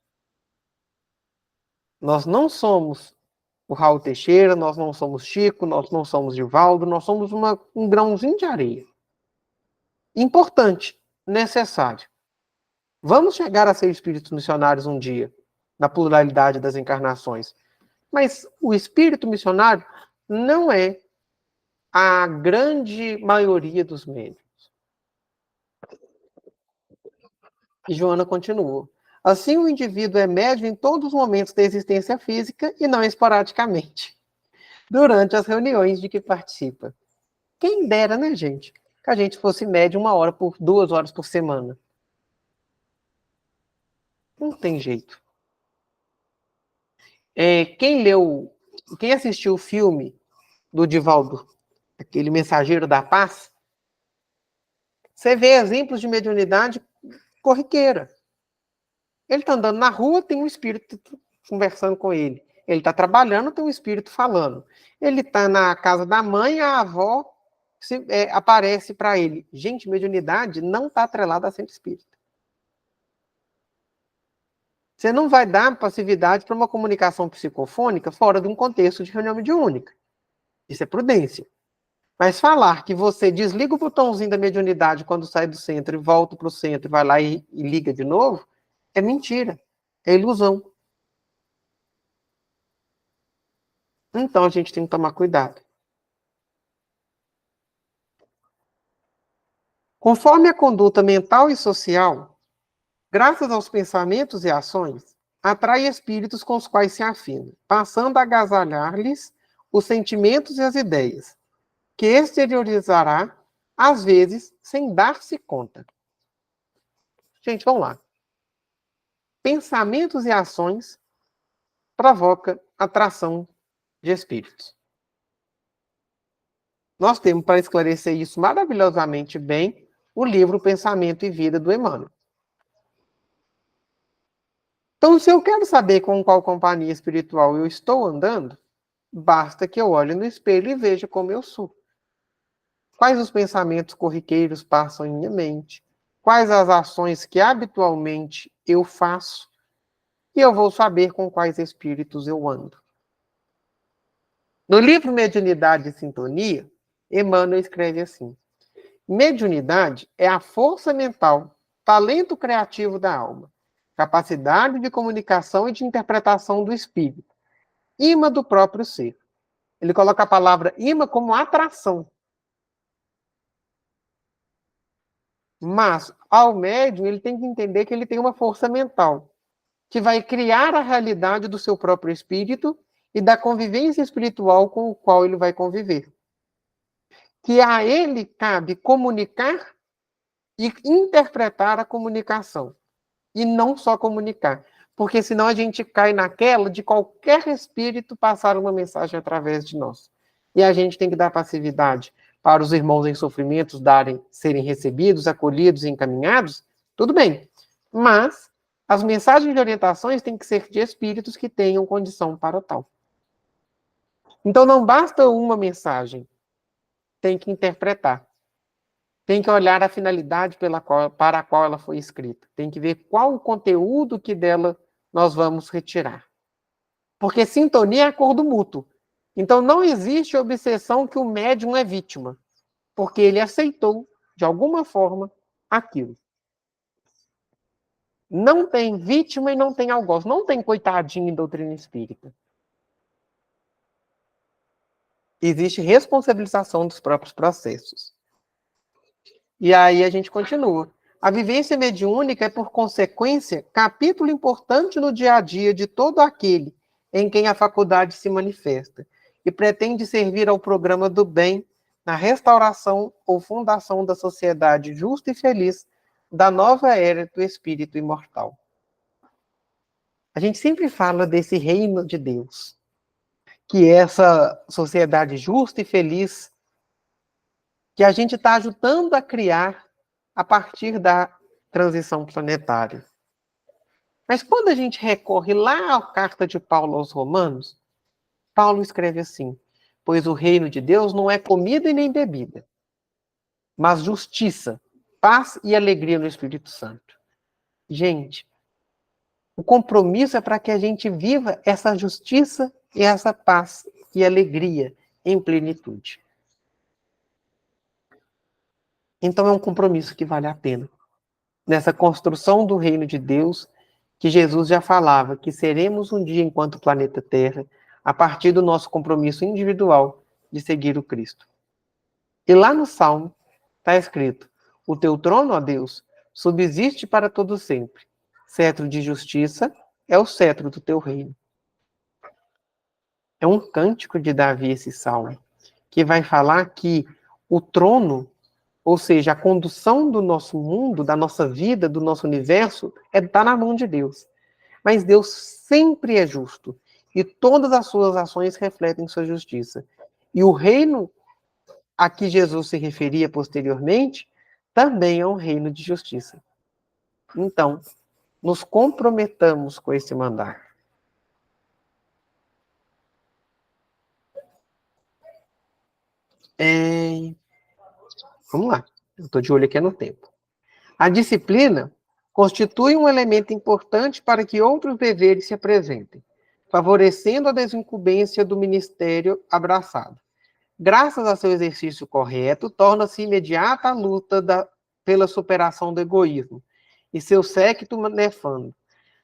Nós não somos o Raul Teixeira, nós não somos Chico, nós não somos Divaldo, nós somos um grãozinho de areia. Importante, necessário. Vamos chegar a ser espíritos missionários um dia, na pluralidade das encarnações. Mas o espírito missionário não é a grande maioria dos médiuns. E Joana continua. Assim, o indivíduo é médium em todos os momentos da existência física e não esporadicamente, durante as reuniões de que participa. Quem dera, né, gente? Que a gente fosse médium 2 horas por semana. Não tem jeito. Quem assistiu o filme do Divaldo, aquele Mensageiro da Paz, você vê exemplos de mediunidade corriqueira. Ele está andando na rua, tem um espírito conversando com ele. Ele está trabalhando, tem um espírito falando. Ele está na casa da mãe, a avó aparece para ele. Gente, mediunidade não está atrelada a centro espírita. Você não vai dar passividade para uma comunicação psicofônica fora de um contexto de reunião mediúnica. Isso é prudência. Mas falar que você desliga o botãozinho da mediunidade quando sai do centro e volta para o centro e vai lá e liga de novo, é mentira. É ilusão. Então a gente tem que tomar cuidado. Conforme a conduta mental e social, graças aos pensamentos e ações, atrai espíritos com os quais se afina, passando a agasalhar-lhes os sentimentos e as ideias, que exteriorizará, às vezes, sem dar-se conta. Gente, vamos lá. Pensamentos e ações provocam atração de espíritos. Nós temos, para esclarecer isso maravilhosamente bem, o livro Pensamento e Vida, do Emmanuel. Então, se eu quero saber com qual companhia espiritual eu estou andando, Basta que eu olhe no espelho e veja como eu sou. Quais os pensamentos corriqueiros passam em minha mente? Quais as ações que habitualmente eu faço? E eu vou saber com quais espíritos eu ando. No livro Mediunidade e Sintonia, Emmanuel escreve assim: mediunidade é a força mental, talento criativo da alma, capacidade de comunicação e de interpretação do espírito, imã do próprio ser. Ele coloca a palavra imã como atração. Mas, ao médium, ele tem que entender que ele tem uma força mental, que vai criar a realidade do seu próprio espírito e da convivência espiritual com o qual ele vai conviver. Que a ele cabe comunicar e interpretar a comunicação, e não só comunicar. Porque senão a gente cai naquela de qualquer espírito passar uma mensagem através de nós. E a gente tem que dar passividade para os irmãos em sofrimentos serem recebidos, acolhidos e encaminhados, tudo bem. Mas as mensagens de orientações têm que ser de espíritos que tenham condição para tal. Então não basta uma mensagem, tem que interpretar. Tem que olhar a finalidade para a qual ela foi escrita. Tem que ver qual o conteúdo que dela nós vamos retirar. Porque sintonia é acordo mútuo. Então não existe obsessão que o médium é vítima, porque ele aceitou, de alguma forma, aquilo. Não tem vítima e não tem algoz. Não tem coitadinho em doutrina espírita. Existe responsabilização dos próprios processos. E aí a gente continua. A vivência mediúnica é, por consequência, capítulo importante no dia a dia de todo aquele em quem a faculdade se manifesta e pretende servir ao programa do bem na restauração ou fundação da sociedade justa e feliz da nova era do espírito imortal. A gente sempre fala desse reino de Deus, que é essa sociedade justa e feliz que a gente está ajudando a criar a partir da transição planetária. Mas quando a gente recorre lá à carta de Paulo aos Romanos, Paulo escreve assim: pois o reino de Deus não é comida e nem bebida, mas justiça, paz e alegria no Espírito Santo. Gente, o compromisso é para que a gente viva essa justiça e essa paz e alegria em plenitude. Então é um compromisso que vale a pena. Nessa construção do reino de Deus, que Jesus já falava que seremos um dia enquanto planeta Terra, a partir do nosso compromisso individual de seguir o Cristo. E lá no Salmo está escrito: o teu trono, ó Deus, subsiste para todo sempre. Cetro de justiça é o cetro do teu reino. É um cântico de Davi esse salmo, que vai falar que o trono, ou seja, a condução do nosso mundo, da nossa vida, do nosso universo, está na mão de Deus. Mas Deus sempre é justo. E todas as suas ações refletem sua justiça. E o reino a que Jesus se referia posteriormente também é um reino de justiça. Então, nos comprometamos com esse mandato. Vamos lá. Eu estou de olho aqui no tempo. A disciplina constitui um elemento importante para que outros deveres se apresentem, favorecendo a desincumbência do ministério abraçado. Graças a seu exercício correto, torna-se imediata a luta pela superação do egoísmo e seu séquito nefando,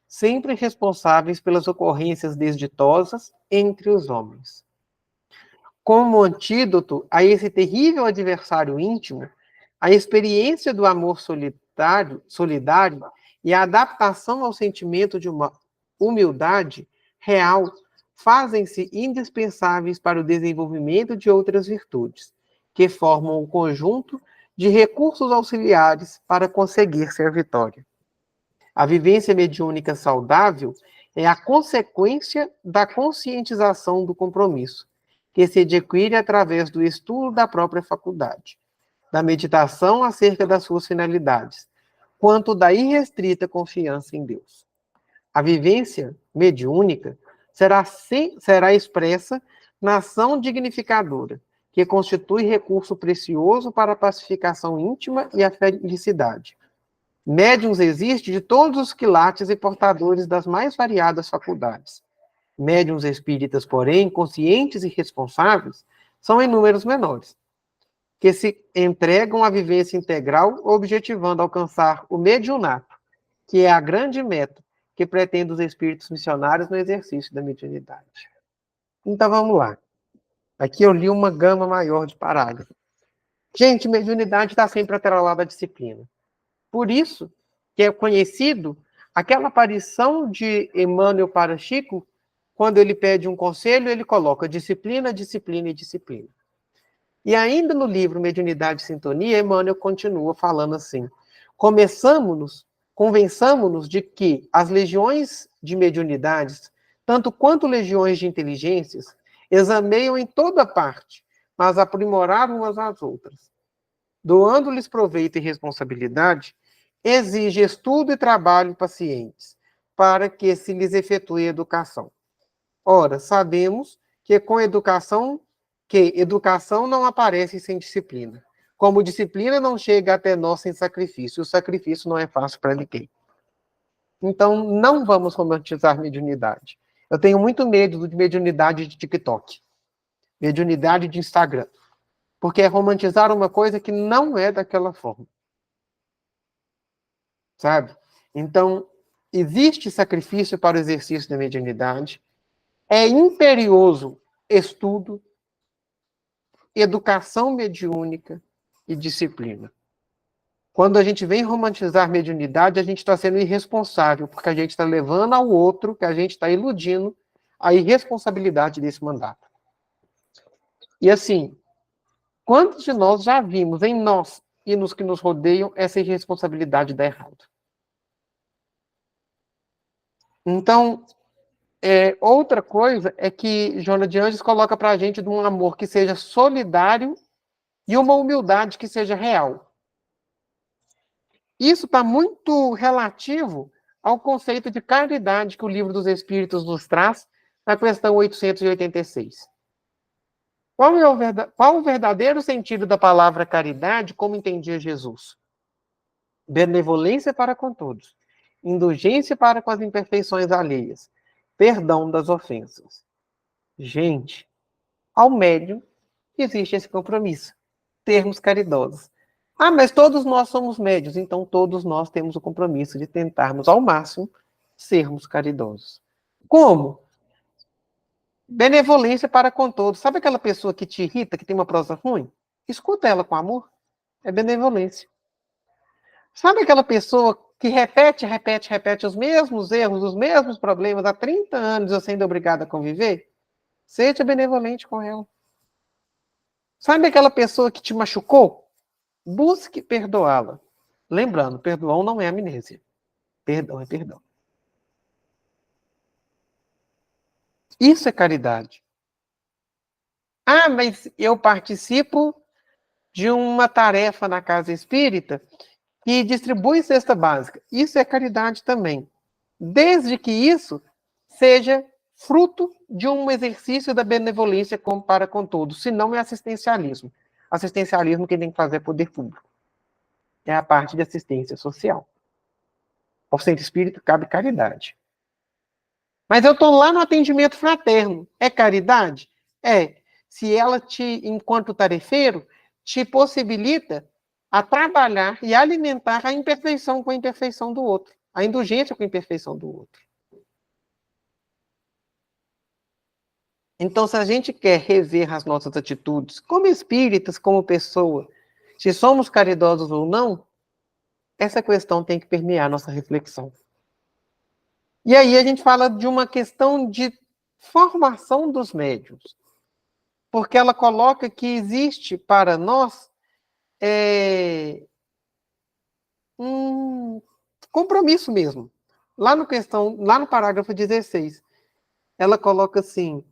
sempre responsáveis pelas ocorrências desditosas entre os homens. Como antídoto a esse terrível adversário íntimo, a experiência do amor solidário e a adaptação ao sentimento de uma humildade real fazem-se indispensáveis para o desenvolvimento de outras virtudes, que formam um conjunto de recursos auxiliares para conseguir-se a vitória. A vivência mediúnica saudável é a consequência da conscientização do compromisso, que se adquire através do estudo da própria faculdade, da meditação acerca das suas finalidades, quanto da irrestrita confiança em Deus. A vivência mediúnica será expressa na ação dignificadora, que constitui recurso precioso para a pacificação íntima e a felicidade. Médiuns existem de todos os quilates e portadores das mais variadas faculdades. Médiuns espíritas, porém, conscientes e responsáveis, são em números menores, que se entregam à vivência integral, objetivando alcançar o mediunato, que é a grande meta que pretende os espíritos missionários no exercício da mediunidade. Então, vamos lá. Aqui eu li uma gama maior de parágrafos. Gente, mediunidade está sempre atrelada à disciplina. Por isso que é conhecido aquela aparição de Emmanuel para Chico, quando ele pede um conselho, ele coloca disciplina, disciplina e disciplina. E ainda no livro Mediunidade e Sintonia, Emmanuel continua falando assim: convençamo-nos de que as legiões de mediunidades, tanto quanto legiões de inteligências, exameiam em toda parte, mas aprimoraram umas às outras. Doando-lhes proveito e responsabilidade, exige estudo e trabalho pacientes, para que se lhes efetue educação. Ora, sabemos que educação não aparece sem disciplina. Como disciplina não chega até nós sem sacrifício. O sacrifício não é fácil para ninguém. Então, não vamos romantizar mediunidade. Eu tenho muito medo de mediunidade de TikTok. Mediunidade de Instagram. Porque é romantizar uma coisa que não é daquela forma. Sabe? Então, existe sacrifício para o exercício da mediunidade. É imperioso estudo, educação mediúnica e disciplina. Quando a gente vem romantizar mediunidade, a gente está sendo irresponsável, porque a gente está levando ao outro, que a gente está iludindo a irresponsabilidade desse mandato. E assim, quantos de nós já vimos em nós e nos que nos rodeiam essa irresponsabilidade dar errado? Então, outra coisa é que Joana de Ângeles coloca para a gente de um amor que seja solidário e uma humildade que seja real. Isso está muito relativo ao conceito de caridade que o Livro dos Espíritos nos traz na questão 886. Qual o verdadeiro sentido da palavra caridade, como entendia Jesus? Benevolência para com todos, indulgência para com as imperfeições alheias, perdão das ofensas. Gente, ao médium existe esse compromisso, sermos caridosos. Ah, mas todos nós somos médios, então todos nós temos o compromisso de tentarmos ao máximo sermos caridosos. Como? Benevolência para com todos. Sabe aquela pessoa que te irrita, que tem uma prosa ruim? Escuta ela com amor. É benevolência. Sabe aquela pessoa que repete os mesmos erros, os mesmos problemas há 30 anos e sendo obrigada a conviver? Seja benevolente com ela. Sabe aquela pessoa que te machucou? Busque perdoá-la. Lembrando, perdão não é amnésia. Perdão é perdão. Isso é caridade. Ah, mas eu participo de uma tarefa na casa espírita que distribui cesta básica. Isso é caridade também. Desde que isso seja fruto de um exercício da benevolência para com todos. Senão é assistencialismo. Assistencialismo quem tem que fazer é poder público. É a parte de assistência social. Ao centro espírita cabe caridade. Mas eu estou lá no atendimento fraterno. É caridade? É. Se ela enquanto tarefeiro, te possibilita a trabalhar e alimentar a imperfeição com a imperfeição do outro. A indulgência com a imperfeição do outro. Então, se a gente quer rever as nossas atitudes, como espíritas, como pessoa, se somos caridosos ou não, essa questão tem que permear a nossa reflexão. E aí a gente fala de uma questão de formação dos médiuns. Porque ela coloca que existe para nós um compromisso mesmo. Lá no parágrafo 16, ela coloca assim,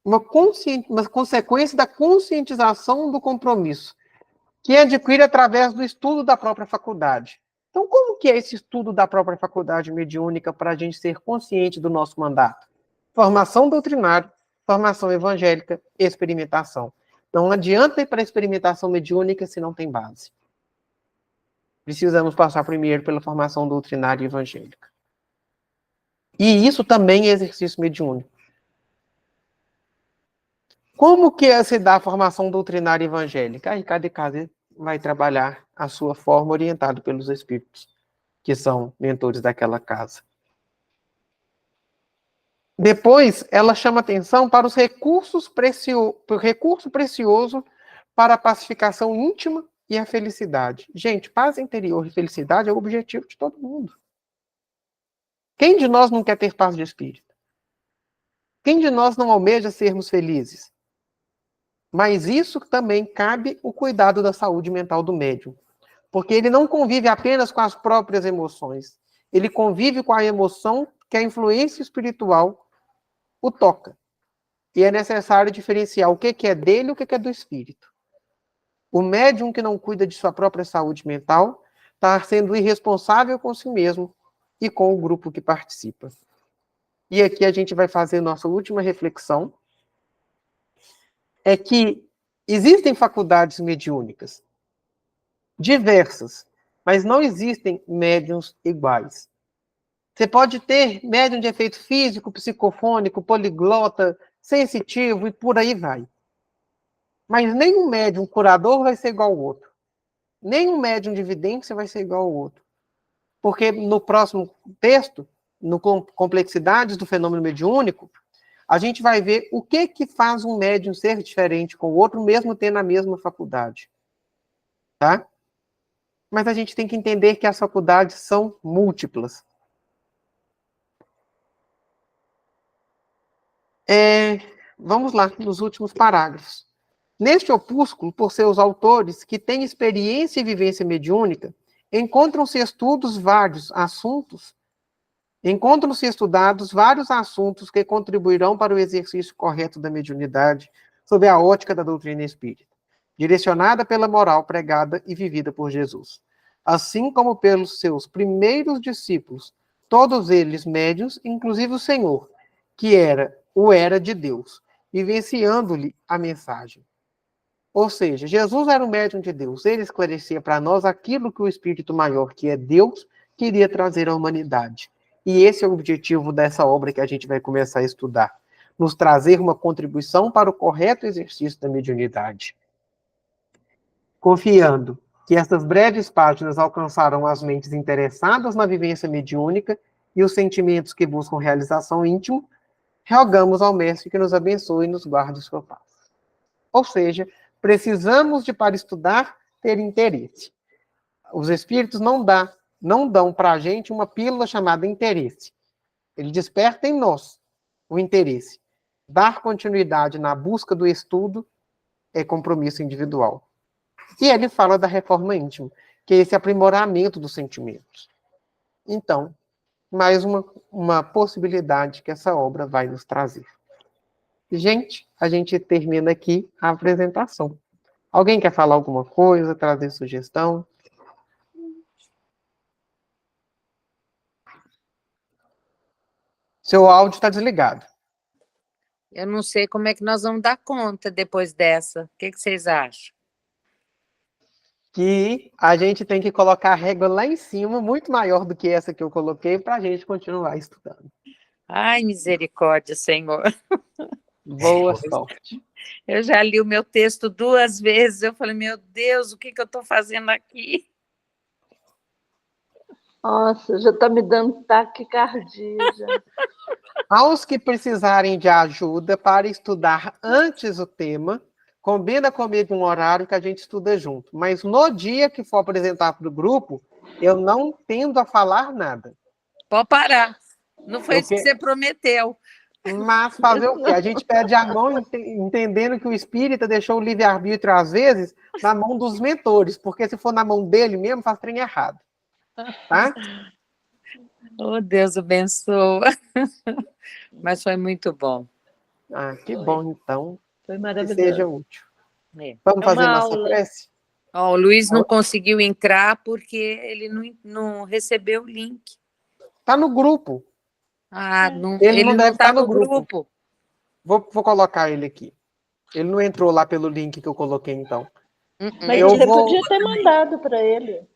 uma consequência da conscientização do compromisso, que adquire através do estudo da própria faculdade. Então, como que é esse estudo da própria faculdade mediúnica para a gente ser consciente do nosso mandato? Formação doutrinária, formação evangélica, experimentação. Não adianta ir para a experimentação mediúnica se não tem base. Precisamos passar primeiro pela formação doutrinária e evangélica. E isso também é exercício mediúnico. Como que se dá a formação doutrinária evangélica? Aí cada casa vai trabalhar a sua forma orientado pelos espíritos, que são mentores daquela casa. Depois, ela chama atenção para os recurso precioso para a pacificação íntima e a felicidade. Gente, paz interior e felicidade é o objetivo de todo mundo. Quem de nós não quer ter paz de espírito? Quem de nós não almeja sermos felizes? Mas isso também cabe o cuidado da saúde mental do médium. Porque ele não convive apenas com as próprias emoções. Ele convive com a emoção que a influência espiritual o toca. E é necessário diferenciar o que é dele e o que é do espírito. O médium que não cuida de sua própria saúde mental está sendo irresponsável com si mesmo e com o grupo que participa. E aqui a gente vai fazer nossa última reflexão. É que existem faculdades mediúnicas diversas, mas não existem médiuns iguais. Você pode ter médium de efeito físico, psicofônico, poliglota, sensitivo e por aí vai. Mas nenhum médium curador vai ser igual ao outro. Nenhum médium de vidência vai ser igual ao outro. Porque no próximo texto, no Complexidades do Fenômeno Mediúnico, a gente vai ver o que faz um médium ser diferente com o outro, mesmo tendo a mesma faculdade. Tá? Mas a gente tem que entender que as faculdades são múltiplas. Vamos lá, nos últimos parágrafos. Neste opúsculo, por seus autores, que têm experiência e vivência mediúnica, encontram-se estudados vários assuntos que contribuirão para o exercício correto da mediunidade, sob a ótica da doutrina espírita, direcionada pela moral pregada e vivida por Jesus, assim como pelos seus primeiros discípulos, todos eles médiuns, inclusive o Senhor, que era de Deus, vivenciando-lhe a mensagem. Ou seja, Jesus era um médium de Deus, ele esclarecia para nós aquilo que o Espírito Maior, que é Deus, queria trazer à humanidade. E esse é o objetivo dessa obra que a gente vai começar a estudar, nos trazer uma contribuição para o correto exercício da mediunidade. Confiando que estas breves páginas alcançarão as mentes interessadas na vivência mediúnica e os sentimentos que buscam realização íntima, rogamos ao Mestre que nos abençoe e nos guarde sua paz. Ou seja, precisamos de, para estudar, ter interesse. Os espíritos não dão para a gente uma pílula chamada interesse. Ele desperta em nós o interesse. Dar continuidade na busca do estudo é compromisso individual. E ele fala da reforma íntima, que é esse aprimoramento dos sentimentos. Então, mais uma possibilidade que essa obra vai nos trazer. Gente, a gente termina aqui a apresentação. Alguém quer falar alguma coisa, trazer sugestão? Seu áudio está desligado. Eu não sei como é que nós vamos dar conta depois dessa. O que vocês acham? Que a gente tem que colocar a régua lá em cima, muito maior do que essa que eu coloquei, para a gente continuar estudando. Ai, misericórdia, Senhor. Boa sorte. Eu já li o meu texto 2 vezes, eu falei, meu Deus, o que eu estou fazendo aqui? Nossa, já está me dando taquicardia. Já. Aos que precisarem de ajuda para estudar antes o tema, combina comigo um horário que a gente estuda junto. Mas no dia que for apresentar para o grupo, eu não tendo a falar nada. Pode parar. Não foi isso que você prometeu. Mas fazer o quê? A gente pede a mão entendendo que o espírita deixou o livre-arbítrio, às vezes, na mão dos mentores, porque se for na mão dele mesmo, faz trem errado. Tá? Oh, Deus abençoa. Mas foi muito bom. Ah, que bom, então. Foi Que maravilhoso. seja útil. É. Vamos fazer uma nossa aula. prece? Oh, o Luiz não conseguiu entrar porque ele não recebeu o link. Tá no grupo. Ah, não, Ele não deve tá estar no no grupo. Vou colocar ele aqui. Ele não entrou lá pelo link que eu coloquei, então. Mas Eu você vou- podia ter mandado para ele.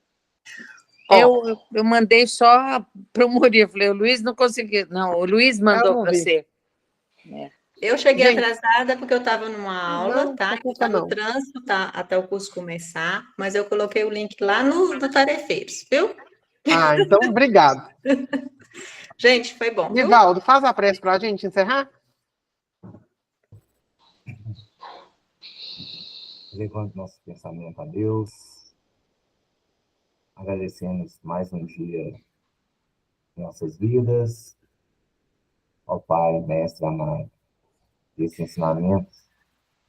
Eu mandei só para o Murilo. Falei, o Luiz não conseguiu. Não, o Luiz mandou não para vi. você. Eu cheguei Gente, atrasada porque eu estava numa aula, não, tá? não culpa Tá no não. trânsito, tá? Até o curso começar, mas eu coloquei o link lá no Tarefeiros, viu? Ah, então, obrigado. Gente, foi bom, viu? Nivaldo, faz a prece para a gente encerrar? Levante nosso pensamento a Deus, agradecemos mais um dia em nossas vidas, ao Pai, Mestre amado, esses ensinamentos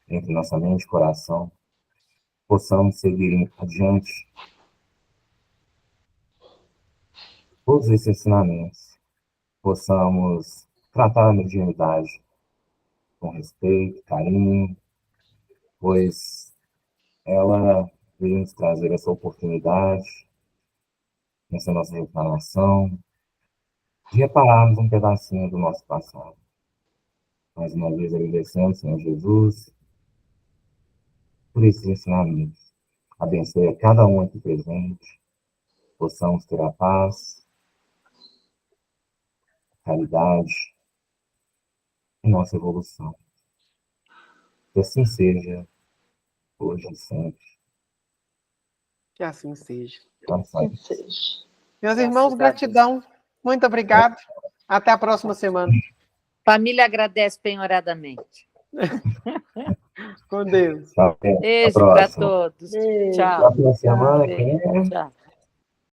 entre nossa mente e coração, possamos seguir adiante todos esses ensinamentos, possamos tratar a mediunidade com respeito, carinho, pois ela veio nos trazer essa oportunidade, nessa nossa reencarnação, de repararmos um pedacinho do nosso passado. Mais uma vez agradecemos, Senhor Jesus, por esses ensinamentos. Abençoe a cada um aqui presente, possamos ter a paz, a caridade e nossa evolução. Que assim seja, hoje e sempre. Que assim seja. Vamos lá. Que seja. Meus Graças irmãos, a gratidão. Muito obrigado. Até a próxima semana. Família agradece penhoradamente. Com Deus. Tchau. Até a Beijo para próxima. todos. Beijo. Tchau. Próxima semana, quem é? Tchau.